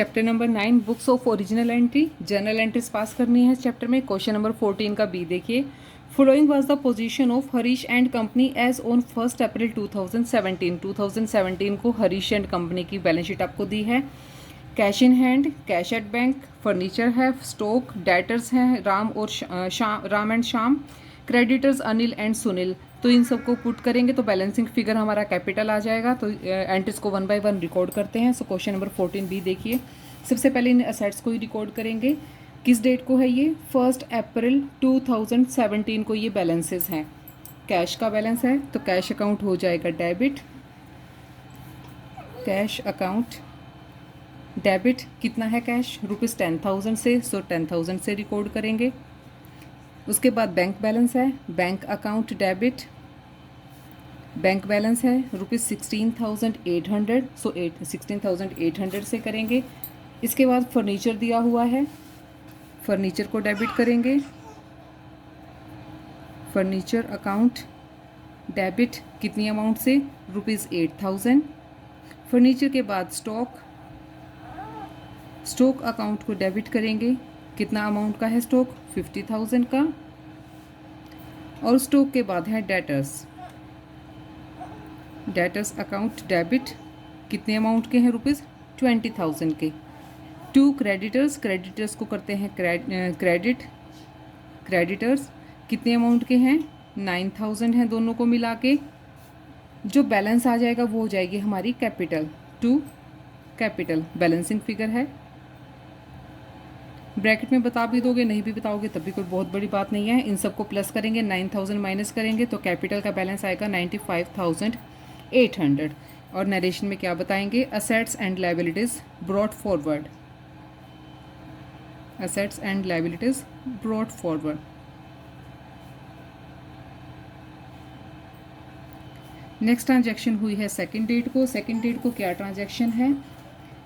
Chapter number 9 books of original entry journal entries pass करनी है इस चैप्टर में। क्वेश्चन नंबर 14 का बी देखिए। Following was the position of Harish and company as on 1 April 2017। 2017 को Harish and company की balance sheet आपको दी है। Cash in hand, cash at bank, furniture है, स्टॉक, डेटर्स हैं राम और Ram and Shyam, creditors Anil and Sunil. तो इन सबको पुट करेंगे तो बैलेंसिंग फिगर हमारा कैपिटल आ जाएगा। तो एंट्रीज को 1 बाय 1 रिकॉर्ड करते हैं। सो क्वेश्चन नंबर 14 बी देखिए। सबसे पहले इन असेट्स को ही रिकॉर्ड करेंगे। किस डेट को है ये? 1 अप्रैल 2017 को ये बैलेंसेस हैं। कैश का बैलेंस है तो कैश अकाउंट हो जाएगा डेबिट। कैश अकाउंट डेबिट कितना है कैश? ₹10,000 से, सो 10,000 से रिकॉर्ड करेंगे। उसके बाद बैंक बैलेंस है, bank account debit, bank balance है ₹16,800, सो 16,800 से करेंगे। इसके बाद फर्नीचर दिया हुआ है, फर्नीचर को डेबिट करेंगे। फर्नीचर अकाउंट डेबिट कितनी अमाउंट से? ₹8,000। फर्नीचर के बाद स्टॉक, स्टॉक अकाउंट को डेबिट करेंगे। कितना अमाउंट का है स्टॉक? 50,000 का। और स्टॉक के बाद है डेटर्स, डेटर्स अकाउंट डेबिट कितने अमाउंट के हैं? ₹20,000 के। टू क्रेडिटर्स, क्रेडिटर्स को करते हैं क्रेडिट, क्रेडिटर्स कितने अमाउंट के हैं? 9,000 हैं दोनों को मिला के। जो बैलेंस आ जाएगा वो हो जाएगी हमारी capital, to capital balancing figure है। ब्रैकेट में बता भी दोगे, नहीं भी बताओगे तब भी कोई बहुत बड़ी बात नहीं है। इन सबको प्लस करेंगे, 9,000 माइनस करेंगे तो कैपिटल का बैलेंस आएगा 95,800। और नरेशन में क्या बताएंगे? Assets and liabilities brought forward, assets and liabilities brought forward. Next transaction हुई है सेकंड डेट को। सेकंड डेट को क्या ट्रांजैक्शन है?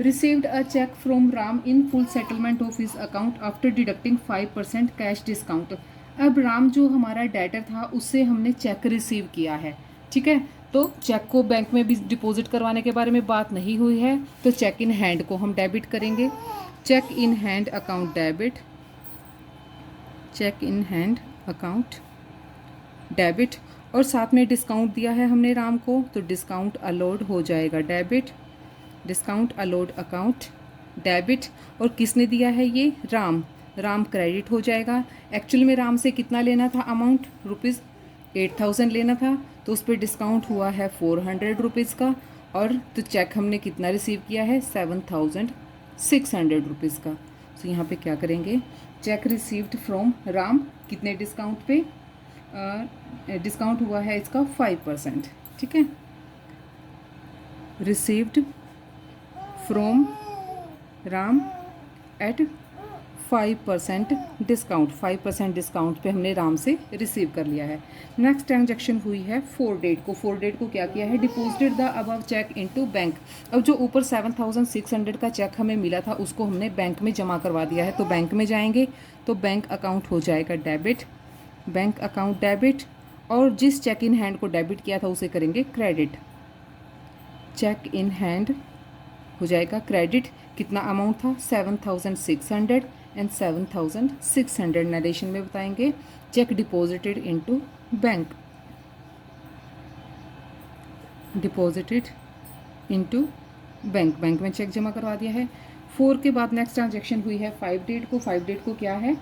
Received a cheque from Ram in full settlement of his account after deducting 5% cash discount. अब राम जो हमारा debtor था उससे हमने चेक रिसीव किया है, ठीक है। तो चेक को बैंक में भी डिपॉजिट करवाने के बारे में बात नहीं हुई है, तो चेक इन हैंड को हम डेबिट करेंगे। Cheque in hand account debit, cheque in hand account debit. और साथ में डिस्काउंट दिया है हमने राम को, तो डिस्काउंट अलाउड हो जाएगा debit, discount allowed account debit. और किसने दिया है ये? राम, राम क्रेडिट हो जाएगा। एक्चुअल में राम से कितना लेना था अमाउंट? ₹8,000 लेना था, तो उस पर डिस्काउंट हुआ है ₹400 का। और तो चेक हमने कितना रिसीव किया है? ₹7,600 का। तो यहाँ पे क्या करेंगे? चेक रिसीव्ड फ्रॉम राम कितने डिस्काउंट पे? डिस्काउंट हुआ है इसका 5%, ठीक है। Received from Ram at 5% discount, 5% discount पे हमने राम से रिसीव कर लिया है। नेक्स्ट ट्रांजैक्शन हुई है 4 डेट को। 4 डेट को क्या किया है? Deposited the above cheque into bank. अब जो ऊपर 7,600 का चेक हमें मिला था उसको हमने बैंक में जमा करवा दिया है, तो बैंक में जाएंगे तो बैंक अकाउंट हो जाएगा डेबिट, बैंक अकाउंट डेबिट। और जिस चेक इन हैंड को डेबिट किया था उसे करेंगे क्रेडिट, चेक इन हैंड हो जाएगा क्रेडिट। कितना अमाउंट था? 7,600 एंड 7,600 नरेशन में बताएंगे। Check deposited into bank, deposited into bank, bank में चेक जमा करवा दिया है। 4 के बाद नेक्स्ट ट्रांजैक्शन हुई है 5 डेट को। 5 डेट को क्या है?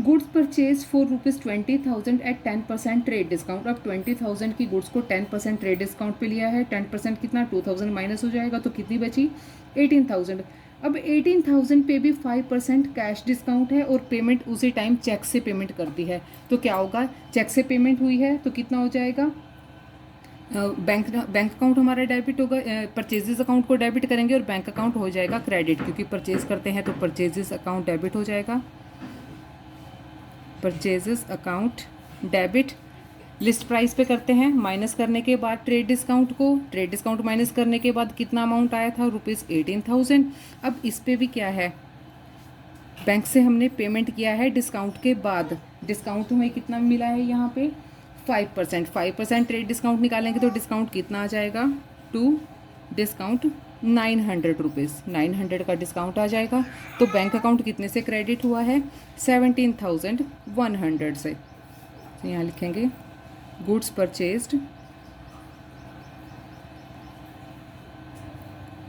Goods purchase for ₹20,000 at 10% trade discount. अब 20,000 की गुड्स को 10% ट्रेड डिस्काउंट पे लिया है। 10% कितना? 2,000 माइनस हो जाएगा, तो कितनी बची? 18,000। अब 18,000 पे भी 5% कैश डिस्काउंट है और पेमेंट उसी टाइम चेक से पेमेंट कर दी है, तो क्या होगा? चेक से पेमेंट हुई है तो कितना हो जाएगा? बैंक अकाउंट हमारा डेबिट होगा, परचेजेस अकाउंट को डेबिट करेंगे और बैंक अकाउंट हो जाएगा क्रेडिट, क्योंकि परचेज करते हैं तो परचेजेस अकाउंट डेबिट हो जाएगा, purchases account debit. List price पे करते हैं, माइनस करने के बाद ट्रेड डिस्काउंट को, ट्रेड डिस्काउंट माइनस करने के बाद कितना अमाउंट आया था? ₹18,000। अब इस पे भी क्या है? बैंक से हमने पेमेंट किया है डिस्काउंट के बाद। डिस्काउंट हमें कितना मिला है यहाँ पे? 5%। 5% ट्रेड डिस्काउंट निकालेंगे तो डिस्काउंट कितना आ जाएगा? 2 डिस्काउंट 900 रुपीज़, 900 का डिस्काउंट आ जाएगा। तो बैंक अकाउंट कितने से क्रेडिट हुआ है? 17,100 से। तो यहाँ लिखेंगे goods purchased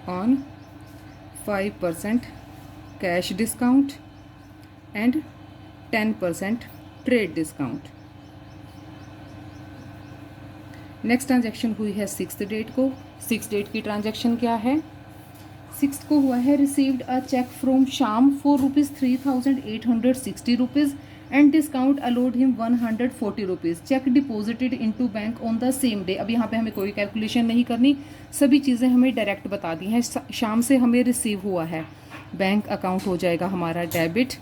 on 5% cash discount and 10% trade discount. Next transaction हुई है 6 डेट को। 6 डेट की ट्रांजैक्शन क्या है? 6 को हुआ है received a cheque from Shyam for ₹3,860 and discount allowed him 140 rupees. Cheque deposited into bank on the same day. अब यहाँ पे हमें कोई कैलकुलेशन नहीं करनी, सभी चीज़ें हमें डायरेक्ट बता दी हैं। शाम से हमें रिसीव हुआ है, बैंक अकाउंट हो जाएगा हमारा डेबिट।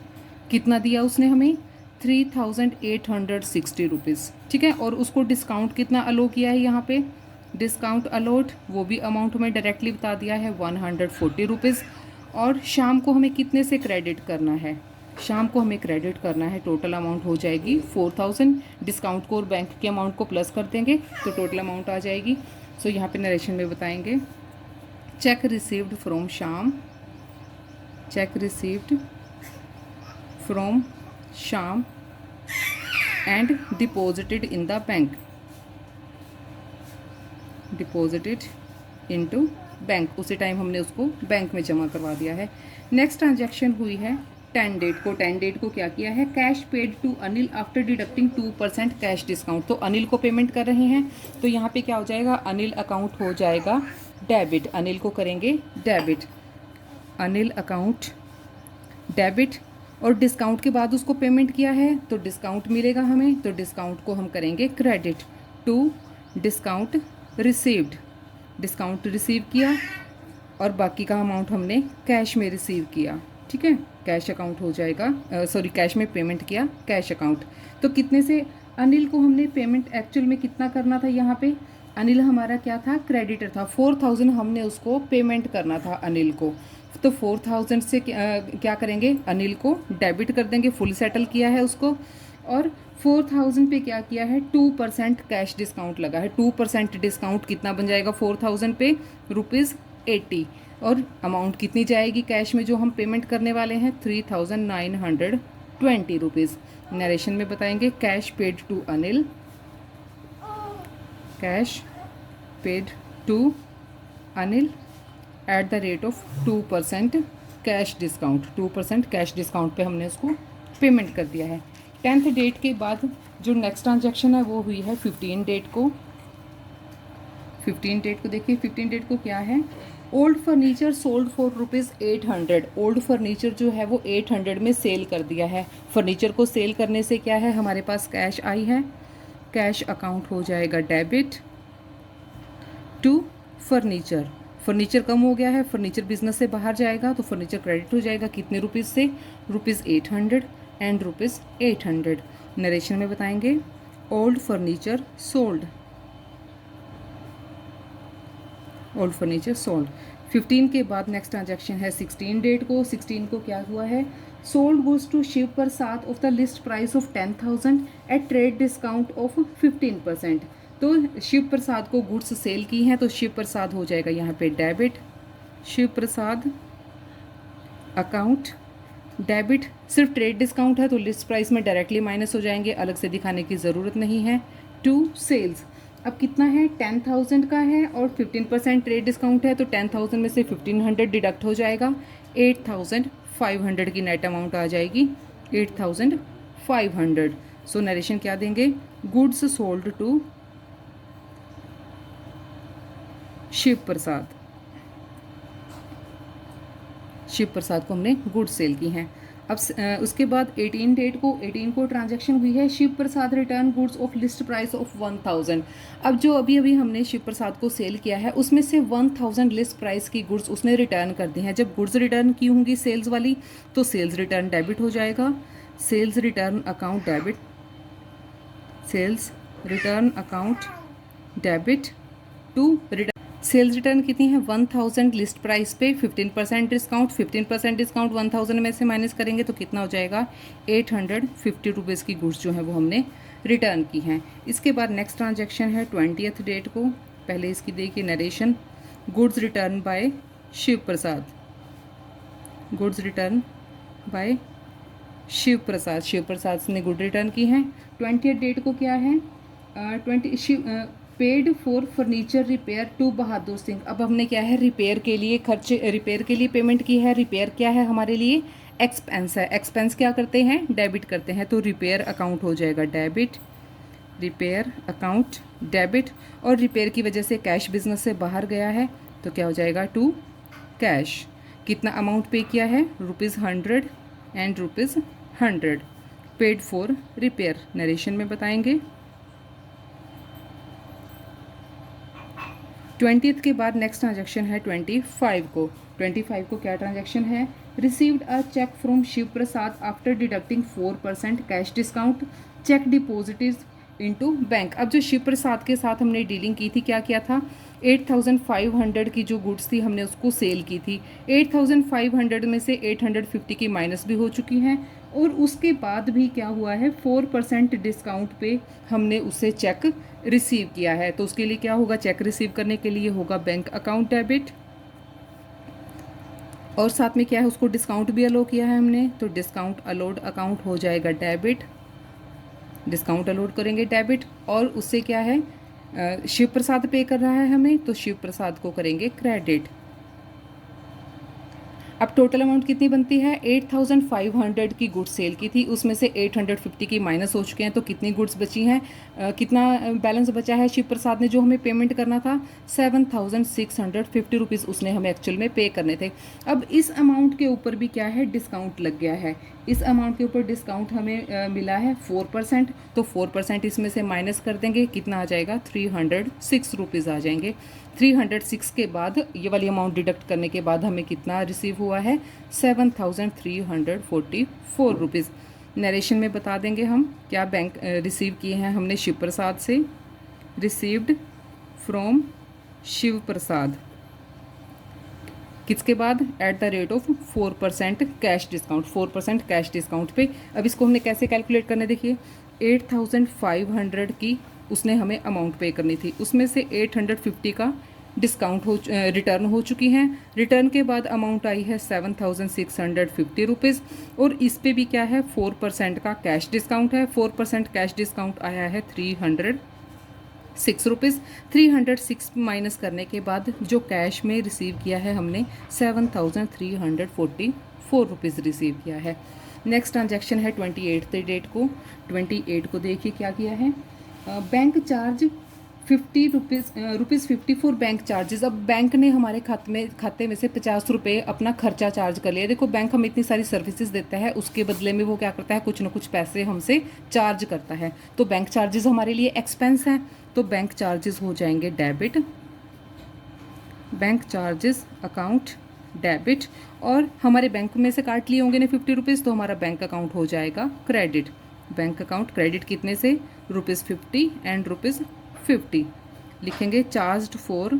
कितना दिया उसने हमें? 3,860 रुपीज़, ठीक है। और उसको डिस्काउंट कितना अलो किया है यहाँ पे? डिस्काउंट अलोड वो भी अमाउंट हमें डायरेक्टली बता दिया है 140 रुपीज़। और शाम को हमें कितने से क्रेडिट करना है? शाम को हमें क्रेडिट करना है, टोटल अमाउंट हो जाएगी 4,000। डिस्काउंट को और बैंक के अमाउंट को प्लस कर देंगे तो टोटल अमाउंट आ जाएगी। सो यहाँ पे नरेशन में बताएंगे check received from Shyam, check received from Shyam and deposited in the bank, deposited into bank. उसी टाइम हमने उसको बैंक में जमा करवा दिया है। नेक्स्ट ट्रांजैक्शन हुई है 10 डेट को। 10 डेट को क्या किया है? Cash paid to Anil after deducting 2% cash discount. तो अनिल को पेमेंट कर रहे हैं, तो यहाँ पे क्या हो जाएगा? अनिल अकाउंट हो जाएगा डेबिट। अनिल को करेंगे डेबिट, अनिल अकाउंट डेबिट। और डिस्काउंट के बाद उसको पेमेंट किया है तो डिस्काउंट मिलेगा हमें, तो डिस्काउंट को हम करेंगे credit to discount received. Discount receive किया और बाकी का अमाउंट हमने कैश में रिसीव किया, ठीक है। कैश अकाउंट हो जाएगा, सॉरी कैश में पेमेंट किया, कैश अकाउंट। तो कितने से अनिल को हमने पेमेंट एक्चुअल में कितना करना था? यहाँ पे अनिल हमारा क्या था? क्रेडिटर था। 4,000 हमने उसको पेमेंट करना था अनिल को। तो 4,000 से क्या करेंगे? अनिल को डेबिट कर देंगे, फुल सेटल किया है उसको। और 4,000 पे क्या किया है? 2% कैश डिस्काउंट लगा है। 2% डिस्काउंट कितना बन जाएगा 4,000 पे? ₹80। और अमाउंट कितनी जाएगी कैश में जो हम पेमेंट करने वाले हैं? 3,920 रुपीज़। नरेशन में बताएंगे cash paid to Anil, cash paid to Anil at the rate of 2% cash discount. 2% cash discount पे हमने उसको पेमेंट कर दिया है। 10th डेट के बाद जो नेक्स्ट ट्रांजैक्शन है वो हुई है 15 डेट को। 15 डेट को देखिए, 15 डेट को क्या है? Old furniture sold for ₹800। Old furniture जो है वो 800 में सेल कर दिया है। फर्नीचर को सेल करने से क्या है? हमारे पास कैश आई है, कैश अकाउंट हो जाएगा डेबिट टू फर्नीचर। फर्नीचर कम हो गया है, फर्नीचर बिजनेस से बाहर जाएगा तो फर्नीचर क्रेडिट हो जाएगा कितने रुपीज़ से? ₹800 एंड ₹800। नरेशन में बताएंगे old furniture sold, old furniture sold. 15 के बाद नेक्स्ट ट्रांजैक्शन है 16 डेट को। 16 को क्या हुआ है? Sold goods to Shiv Prasad of the list price of 10,000 at trade discount of 15%। तो शिव प्रसाद को गुड्स सेल की हैं तो शिव प्रसाद हो जाएगा यहाँ पे debit, Shiv Prasad account debit. सिर्फ ट्रेड डिस्काउंट है तो लिस्ट प्राइस में डायरेक्टली माइनस हो जाएंगे, अलग से दिखाने की ज़रूरत नहीं है। To sales. अब कितना है? 10,000 का है और 15% ट्रेड डिस्काउंट है तो 10,000 में से 1,500 डिडक्ट हो जाएगा। 8,500 की नेट अमाउंट आ जाएगी, 8,500। सो नरेशन क्या देंगे? Goods sold to Shiv Prasad. Shiv प्रसाद को हमने गुड्स सेल की हैं। अब उसके बाद 18 डेट को, 18 को ट्रांजैक्शन हुई है Shiv Prasad return goods of list price of 1,000। अब जो अभी अभी हमने शिव प्रसाद को सेल किया है उसमें से 1,000 लिस्ट प्राइस की गुड्स उसने रिटर्न कर दी हैं। जब गुड्स रिटर्न की होंगी सेल्स वाली तो सेल्स रिटर्न डेबिट हो जाएगा, sales return account debit, sales return account debit to return. Sales return कितनी है? 1,000 लिस्ट प्राइस पे 15% डिस्काउंट, 15% डिस्काउंट 1,000 में से माइनस करेंगे तो कितना हो जाएगा? 850 रुपीज़ की गुड्स जो है वो हमने रिटर्न की हैं। इसके बाद नेक्स्ट ट्रांजैक्शन है 20th डेट को। पहले इसकी देखिए narration, goods return by Shiv Prasad, goods return by Shiv Prasad. Shiv Prasad ने गुड रिटर्न की हैं। 20th डेट को क्या है, 20 Shiv paid for furniture repair to Bahadur Singh. अब हमने क्या है, रिपेयर के लिए खर्च, रिपेयर के लिए पेमेंट की है। रिपेयर क्या है हमारे लिए, एक्सपेंस है। एक्सपेंस क्या करते हैं, डेबिट करते हैं, तो रिपेयर अकाउंट हो जाएगा डेबिट, रिपेयर अकाउंट डेबिट। और रिपेयर की वजह से कैश बिजनेस से बाहर गया है, तो क्या हो जाएगा, टू कैश। कितना अमाउंट पे किया है, ₹100 and ₹100 paid for repair. Narration में बताएंगे। 20th के बाद नेक्स्ट ट्रांजैक्शन है 25 को। 25 को क्या ट्रांजैक्शन है, received a cheque from Shiv Prasad after deducting 4% cash discount, cheque deposited into bank. अब जो शिव प्रसाद के साथ हमने डीलिंग की थी, क्या किया था, 8500 की जो गुड्स थी हमने उसको सेल की थी। 8500 में से 850 की माइनस भी हो चुकी हैं, और उसके बाद भी क्या हुआ है, 4% डिस्काउंट पे हमने उससे चेक रिसीव किया है। तो उसके लिए क्या होगा, चेक रिसीव करने के लिए होगा बैंक अकाउंट डेबिट, और साथ में क्या है, उसको डिस्काउंट भी अलो किया है हमने, तो डिस्काउंट अलोड अकाउंट हो जाएगा डेबिट। डिस्काउंट अलोड करेंगे डेबिट, और उससे क्या है, शिव प्रसाद पे कर रहा है हमें, तो शिव प्रसाद को करेंगे क्रेडिट। अब टोटल अमाउंट कितनी बनती है, 8500 की गुड्स सेल की थी, उसमें से 850 की माइनस हो चुके हैं, तो कितनी गुड्स बची हैं, कितना बैलेंस बचा है। शिव प्रसाद ने जो हमें पेमेंट करना था 7650 रुपीज़ उसने हमें एक्चुअल में पे करने थे। अब इस अमाउंट के ऊपर भी क्या है, डिस्काउंट लग गया है। इस अमाउंट के ऊपर डिस्काउंट हमें मिला है 4%, तो 4% इसमें से माइनस कर देंगे, कितना आ जाएगा, 306 रुपीज़ आ जाएंगे। 306 के बाद ये वाली अमाउंट डिडक्ट करने के बाद हमें कितना रिसीव हुआ है, 7344 रुपीज़। नरेशन में बता देंगे हम क्या बैंक रिसीव किए हैं हमने शिव प्रसाद से। रिसीव्ड फ्रॉम शिव प्रसाद, किसके बाद, eight the rate of 4% cash discount, 4% cash discount पे। अब इसको हमने कैसे कैलकुलेट करने, देखिए 8500 की उसने हमें अमाउंट पे करनी थी, उसमें से 850 का डिस्काउंट हो रिटर्न हो चुकी हैं। रिटर्न के बाद अमाउंट आई है 7650 रुपीज़, और इस पे भी क्या है, 4% का कैश डिस्काउंट है। 4% कैश डिस्काउंट आया है 306 रुपीज़। 306 माइनस करने के बाद जो कैश में रिसीव किया है हमने 7344 रुपीज़ रिसीव किया है। नेक्स्ट ट्रांजैक्शन है 28 डेट को। 28 को देखिए क्या किया है, bank charge 50 rupees 54 bank charges. अब बैंक ने हमारे खाते में से 50 रुपये अपना खर्चा चार्ज कर लिया। देखो बैंक हमें इतनी सारी सर्विसेज देता है, उसके बदले में वो क्या करता है, कुछ ना कुछ पैसे हमसे चार्ज करता है। तो बैंक चार्जेस हमारे लिए एक्सपेंस हैं, तो बैंक चार्जेस हो जाएंगे debit, bank charges account debit. और हमारे बैंक में से काट लिए होंगे ना 50 रुपीज़, तो हमारा बैंक अकाउंट हो जाएगा क्रेडिट। बैंक अकाउंट क्रेडिट कितने से, ₹50 एंड ₹50 लिखेंगे। चार्ज्ड फॉर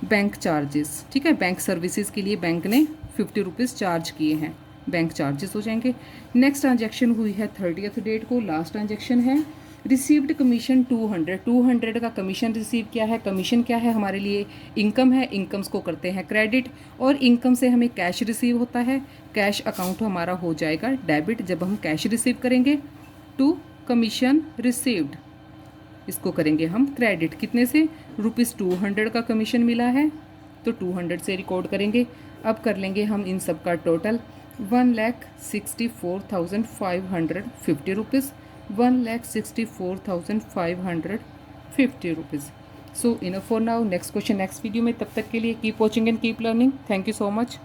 बैंक चार्जेस, ठीक है, बैंक सर्विसेज के लिए बैंक ने 50 रुपीज़ चार्ज किए हैं, बैंक चार्जेस हो जाएंगे। नेक्स्ट ट्रांजैक्शन हुई है 30th डेट को, लास्ट ट्रांजैक्शन है। रिसीव्ड कमीशन 200 का कमीशन रिसीव किया है। कमीशन क्या है हमारे लिए, इनकम है, इनकम्स को करते हैं क्रेडिट, और इनकम से हमें कैश रिसीव होता है। कैश अकाउंट हमारा हो जाएगा डेबिट जब हम कैश रिसीव करेंगे। टू कमीशन रिसीव्ड, इसको करेंगे हम क्रेडिट, कितने से, ₹200 का कमीशन मिला है, तो 200 से रिकॉर्ड करेंगे। अब कर लेंगे हम इन सब का total, 1,64,550 rupees, 1,64,550 rupees. So enough for now, next question next video में, तब तक के लिए keep watching and keep learning. Thank you so much.